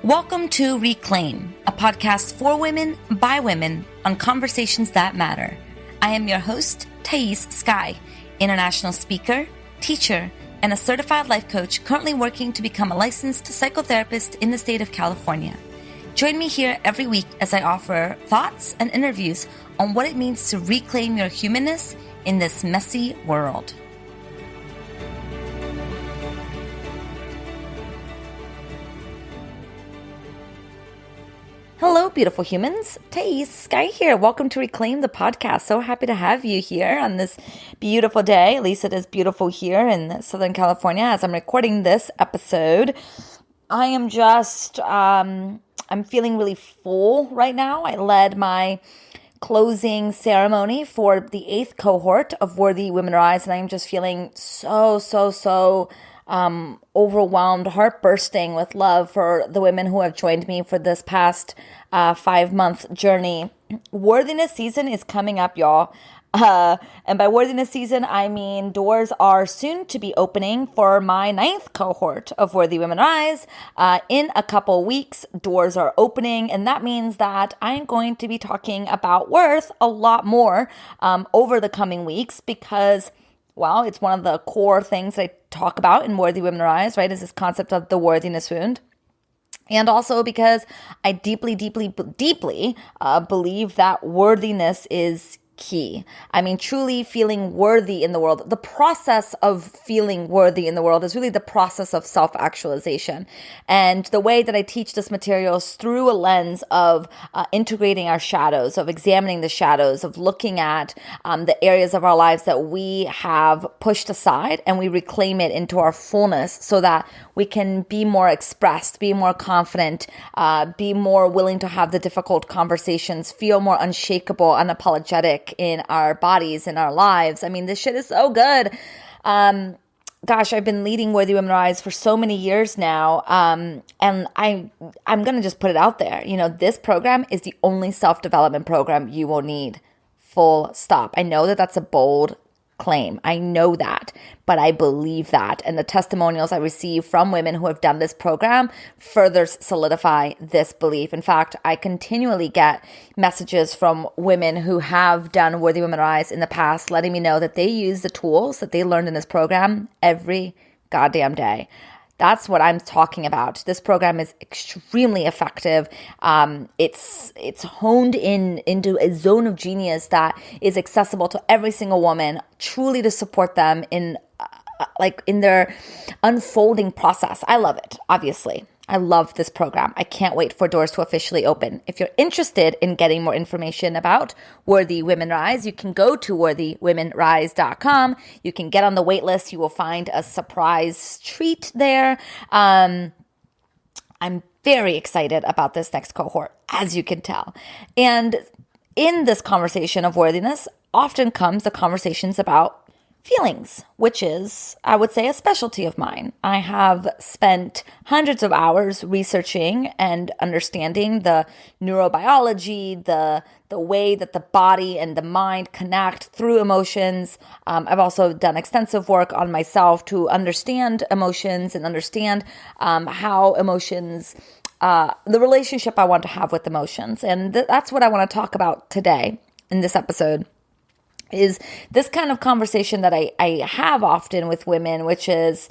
Welcome to Reclaim, a podcast for women, by women, on conversations that matter. I am your host, Thais Sky, international speaker, teacher, and a certified life coach currently working to become a licensed psychotherapist in the state of California. Join me here every week as I offer thoughts and interviews on what it means to reclaim your humanness in this messy world. Hello, beautiful humans. Thais Sky here. Welcome to Reclaim the podcast. So happy to have you here on this beautiful day. At least it is beautiful here in Southern California as I'm recording this episode. I am just, I'm feeling really full right now. I led my closing ceremony for the 8th cohort of Worthy Women Rise, and I am just feeling so overwhelmed, heart bursting with love for the women who have joined me for this past 5-month journey. Worthiness season is coming up, y'all. And by worthiness season, I mean doors are soon to be opening for my 9th cohort of Worthy Women Rise. In a couple weeks, doors are opening, and that means that I'm going to be talking about worth a lot more over the coming weeks because, well, it's one of the core things that I talk about in Worthy Women Rise, right, is this concept of the worthiness wound. And also because I deeply believe that worthiness is key. I mean, truly feeling worthy in the world. The process of feeling worthy in the world is really the process of self-actualization. And the way that I teach this material is through a lens of integrating our shadows, of examining the shadows, of looking at the areas of our lives that we have pushed aside and we reclaim it into our fullness so that we can be more expressed, be more confident, be more willing to have the difficult conversations, feel more unshakable, unapologetic in our bodies, in our lives. I mean, this shit is so good. Gosh, I've been leading Worthy Women Rise for so many years now. And I'm going to just put it out there. You know, this program is the only self-development program you will need. Full stop. I know that that's a bold claim. I know that, but I believe that. And the testimonials I receive from women who have done this program further solidify this belief. In fact, I continually get messages from women who have done Worthy Women Rise in the past, letting me know that they use the tools that they learned in this program every goddamn day. That's what I'm talking about. This program is extremely effective. It's honed into a zone of genius that is accessible to every single woman, truly to support them in their unfolding process. I love it, obviously. I love this program. I can't wait for doors to officially open. If you're interested in getting more information about Worthy Women Rise, you can go to worthywomenrise.com. You can get on the wait list. You will find a surprise treat there. I'm very excited about this next cohort, as you can tell. And in this conversation of worthiness, often comes the conversations about feelings, which is, I would say, a specialty of mine. I have spent hundreds of hours researching and understanding the neurobiology, the way that the body and the mind connect through emotions. I've also done extensive work on myself to understand emotions and understand how emotions, the relationship I want to have with emotions. And that's what I want to talk about today in this episode. Is this kind of conversation that I have often with women, which is,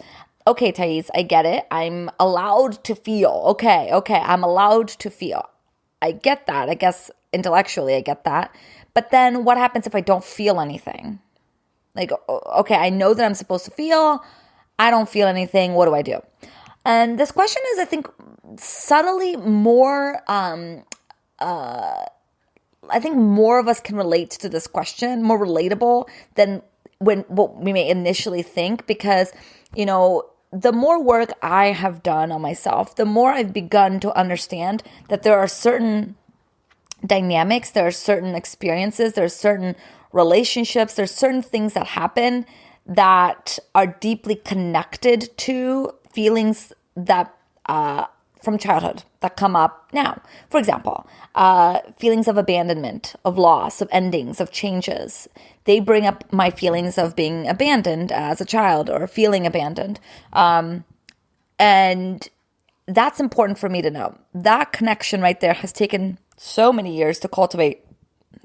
okay, Thais, I get it. I'm allowed to feel. Okay, I'm allowed to feel. I get that. I guess intellectually I get that. But then what happens if I don't feel anything? Like, okay, I know that I'm supposed to feel. I don't feel anything. What do I do? And this question is, I think, subtly more I think more of us can relate to this question, more relatable than what we may initially think, because, you know, the more work I have done on myself, the more I've begun to understand that there are certain dynamics, there are certain experiences, there are certain relationships, there's certain things that happen that are deeply connected to feelings that from childhood that come up now. For example, feelings of abandonment, of loss, of endings, of changes. They bring up my feelings of being abandoned as a child or feeling abandoned. And that's important for me to know. That connection right there has taken so many years to cultivate,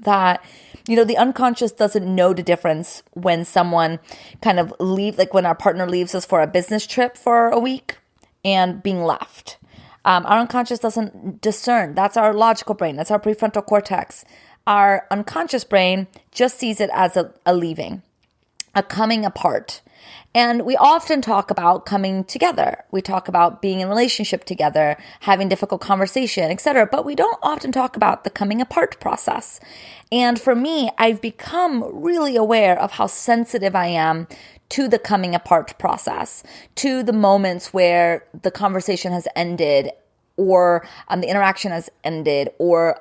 that, the unconscious doesn't know the difference when someone kind of like when our partner leaves us for a business trip for a week and being left. Our unconscious doesn't discern. That's our logical brain. That's our prefrontal cortex. Our unconscious brain just sees it as a leaving, a coming apart. And we often talk about coming together. We talk about being in a relationship together, having difficult conversation, etc. But we don't often talk about the coming apart process. And for me, I've become really aware of how sensitive I am to the coming apart process, to the moments where the conversation has ended, or the interaction has ended, or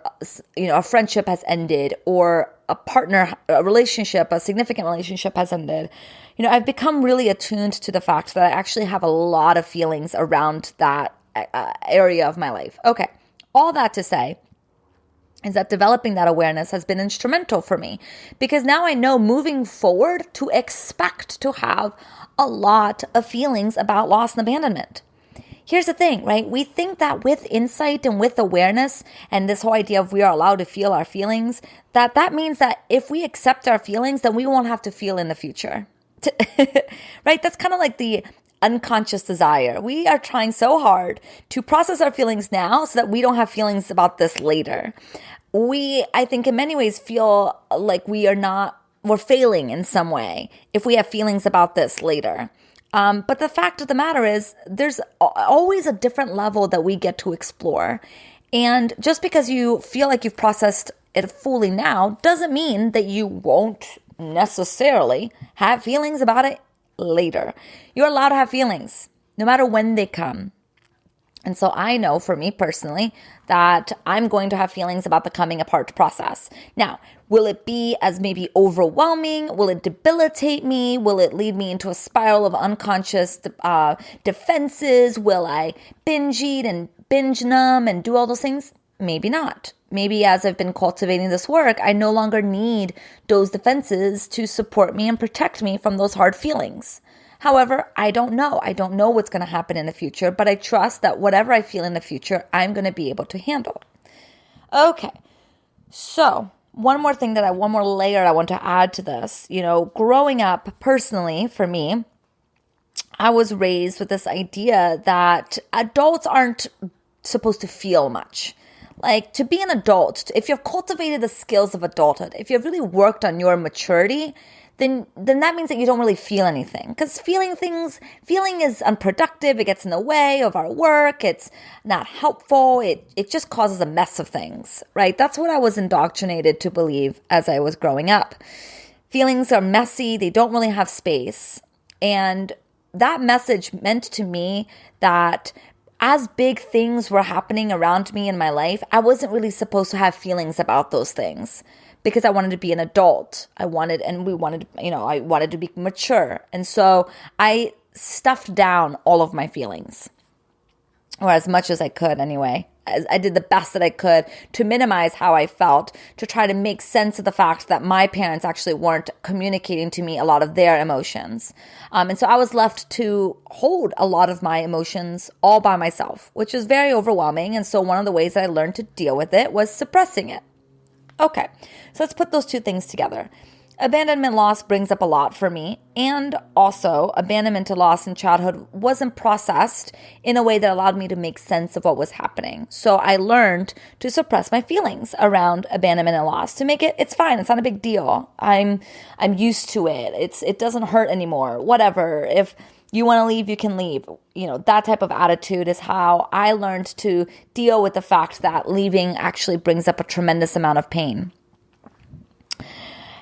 a friendship has ended, or a relationship, a significant relationship has ended. I've become really attuned to the fact that I actually have a lot of feelings around that area of my life. Okay, all that to say is that developing that awareness has been instrumental for me, because now I know moving forward to expect to have a lot of feelings about loss and abandonment. Here's the thing, right? We think that with insight and with awareness and this whole idea of we are allowed to feel our feelings, that means that if we accept our feelings, then we won't have to feel in the future. Right? That's kind of like the unconscious desire. We are trying so hard to process our feelings now so that we don't have feelings about this later. I think in many ways feel like we're failing in some way if we have feelings about this later. But the fact of the matter is there's always a different level that we get to explore. And just because you feel like you've processed it fully now doesn't mean that you won't necessarily have feelings about it later. You're allowed to have feelings no matter when they come. And so I know for me personally that I'm going to have feelings about the coming apart process. Now, will it be as maybe overwhelming? Will it debilitate me? Will it lead me into a spiral of unconscious defenses? Will I binge eat and binge numb and do all those things? Maybe not. Maybe as I've been cultivating this work, I no longer need those defenses to support me and protect me from those hard feelings. However, I don't know. I don't know what's going to happen in the future, but I trust that whatever I feel in the future, I'm going to be able to handle. Okay, so one more layer I want to add to this. Growing up personally for me, I was raised with this idea that adults aren't supposed to feel much. Like, to be an adult, if you've cultivated the skills of adulthood, if you've really worked on your maturity, then that means that you don't really feel anything. Because feeling is unproductive. It gets in the way of our work. It's not helpful. It just causes a mess of things, right? That's what I was indoctrinated to believe as I was growing up. Feelings are messy. They don't really have space. And that message meant to me that as big things were happening around me in my life, I wasn't really supposed to have feelings about those things because I wanted to be an adult. I wanted to be mature. And so I stuffed down all of my feelings, or as much as I could anyway. I did the best that I could to minimize how I felt, to try to make sense of the fact that my parents actually weren't communicating to me a lot of their emotions. And so I was left to hold a lot of my emotions all by myself, which is very overwhelming. And so one of the ways that I learned to deal with it was suppressing it. Okay, so let's put those two things together. Abandonment loss brings up a lot for me, and also abandonment to loss in childhood wasn't processed in a way that allowed me to make sense of what was happening. So I learned to suppress my feelings around abandonment and loss to make it's fine. It's not a big deal. I'm used to it. It doesn't hurt anymore. Whatever. If you want to leave, you can leave. That type of attitude is how I learned to deal with the fact that leaving actually brings up a tremendous amount of pain.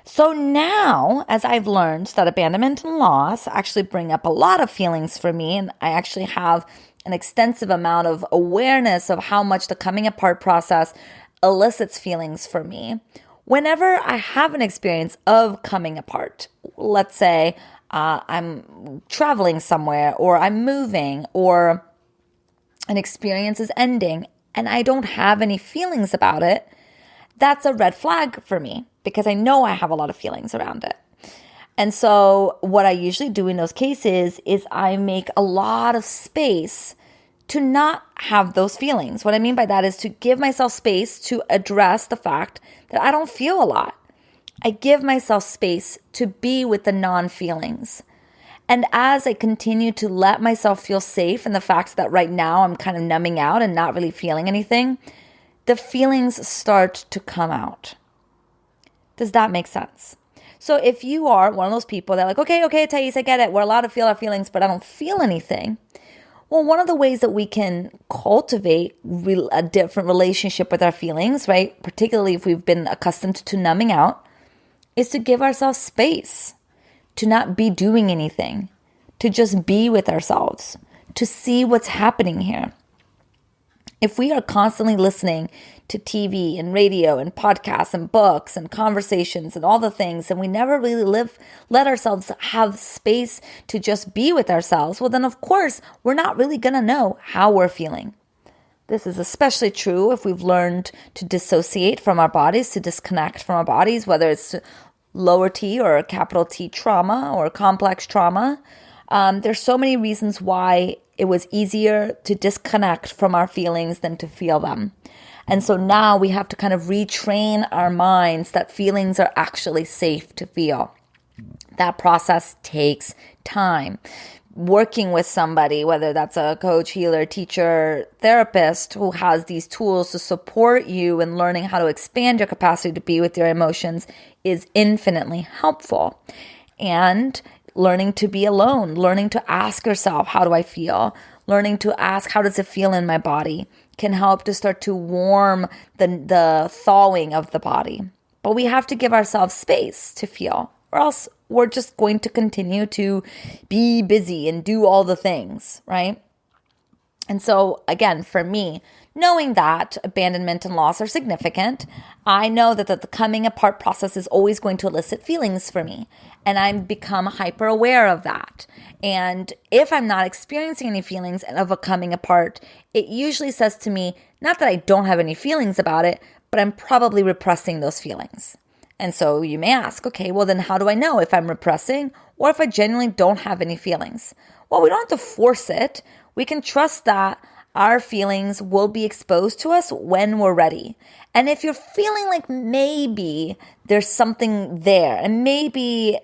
So now, as I've learned that abandonment and loss actually bring up a lot of feelings for me, and I actually have an extensive amount of awareness of how much the coming apart process elicits feelings for me, whenever I have an experience of coming apart, let's say I'm traveling somewhere, or I'm moving, or an experience is ending, and I don't have any feelings about it, that's a red flag for me, because I know I have a lot of feelings around it. And so what I usually do in those cases is I make a lot of space to not have those feelings. What I mean by that is to give myself space to address the fact that I don't feel a lot. I give myself space to be with the non-feelings. And as I continue to let myself feel safe in the fact that right now I'm kind of numbing out and not really feeling anything, the feelings start to come out. Does that make sense? So if you are one of those people that are like, okay, Thais, I get it. We're allowed to feel our feelings, but I don't feel anything. Well, one of the ways that we can cultivate a different relationship with our feelings, right, particularly if we've been accustomed to numbing out, is to give ourselves space, to not be doing anything, to just be with ourselves, to see what's happening here. If we are constantly listening to TV and radio and podcasts and books and conversations and all the things, and we never really let ourselves have space to just be with ourselves, well, then of course, we're not really going to know how we're feeling. This is especially true if we've learned to dissociate from our bodies, to disconnect from our bodies, whether it's lower T or capital T trauma or complex trauma. There's so many reasons why it was easier to disconnect from our feelings than to feel them. And so now we have to kind of retrain our minds that feelings are actually safe to feel. That process takes time. Working with somebody, whether that's a coach, healer, teacher, therapist, who has these tools to support you in learning how to expand your capacity to be with your emotions is infinitely helpful. And learning to be alone, learning to ask yourself, how do I feel? Learning to ask, how does it feel in my body? Can help to start to warm the thawing of the body. But we have to give ourselves space to feel, or else we're just going to continue to be busy and do all the things, right? And so again, for me, knowing that abandonment and loss are significant, I know that the coming apart process is always going to elicit feelings for me. And I'm become hyper aware of that. And if I'm not experiencing any feelings of a coming apart, it usually says to me, not that I don't have any feelings about it, but I'm probably repressing those feelings. And so you may ask, okay, well then how do I know if I'm repressing or if I genuinely don't have any feelings? Well, we don't have to force it. We can trust that our feelings will be exposed to us when we're ready. And if you're feeling like maybe there's something there, and maybe,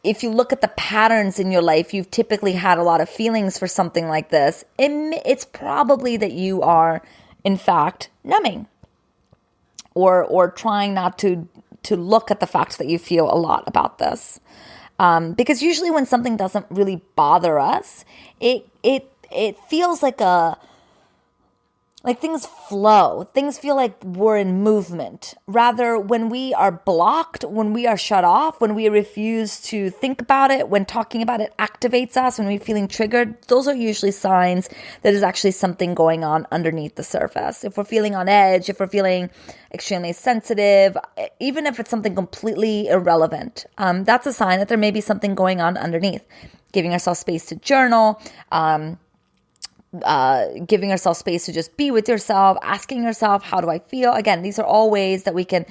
if you look at the patterns in your life, you've typically had a lot of feelings for something like this, it's probably that you are, in fact, numbing or trying not to look at the fact that you feel a lot about this. Because usually when something doesn't really bother us, it feels like things flow. Things feel like we're in movement. Rather, when we are blocked, when we are shut off, when we refuse to think about it, when talking about it activates us, when we're feeling triggered, those are usually signs that there's actually something going on underneath the surface. If we're feeling on edge, if we're feeling extremely sensitive, even if it's something completely irrelevant, that's a sign that there may be something going on underneath. Giving ourselves space to journal, giving ourselves space to just be with yourself, asking yourself, how do I feel? Again, these are all ways that we can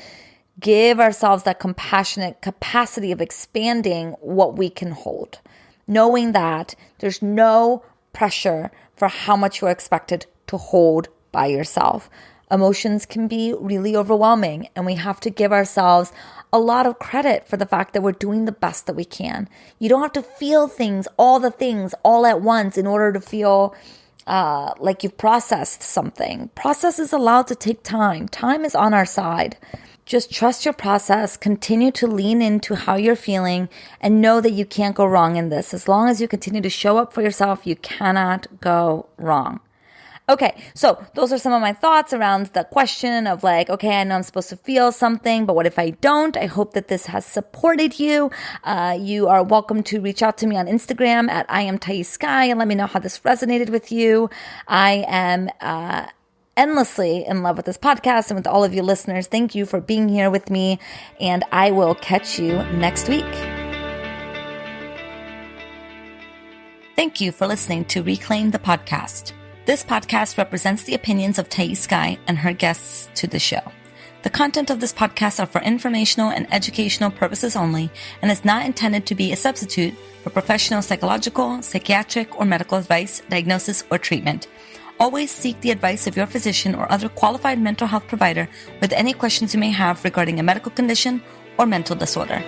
give ourselves that compassionate capacity of expanding what we can hold, knowing that there's no pressure for how much you're expected to hold by yourself. Emotions can be really overwhelming, and we have to give ourselves a lot of credit for the fact that we're doing the best that we can. You don't have to feel all the things all at once in order to feel like you've processed something. Process is allowed to take time. Time is on our side. Just trust your process, continue to lean into how you're feeling, and know that you can't go wrong in this. As long as you continue to show up for yourself, you cannot go wrong. Okay, so those are some of my thoughts around the question of okay, I know I'm supposed to feel something, but what if I don't? I hope that this has supported you. You are welcome to reach out to me on Instagram at I am Thais Sky and let me know how this resonated with you. I am endlessly in love with this podcast and with all of you listeners. Thank you for being here with me, and I will catch you next week. Thank you for listening to Reclaim the Podcast. This podcast represents the opinions of Thais Sky and her guests to the show. The content of this podcast are for informational and educational purposes only and is not intended to be a substitute for professional psychological, psychiatric, or medical advice, diagnosis, or treatment. Always seek the advice of your physician or other qualified mental health provider with any questions you may have regarding a medical condition or mental disorder.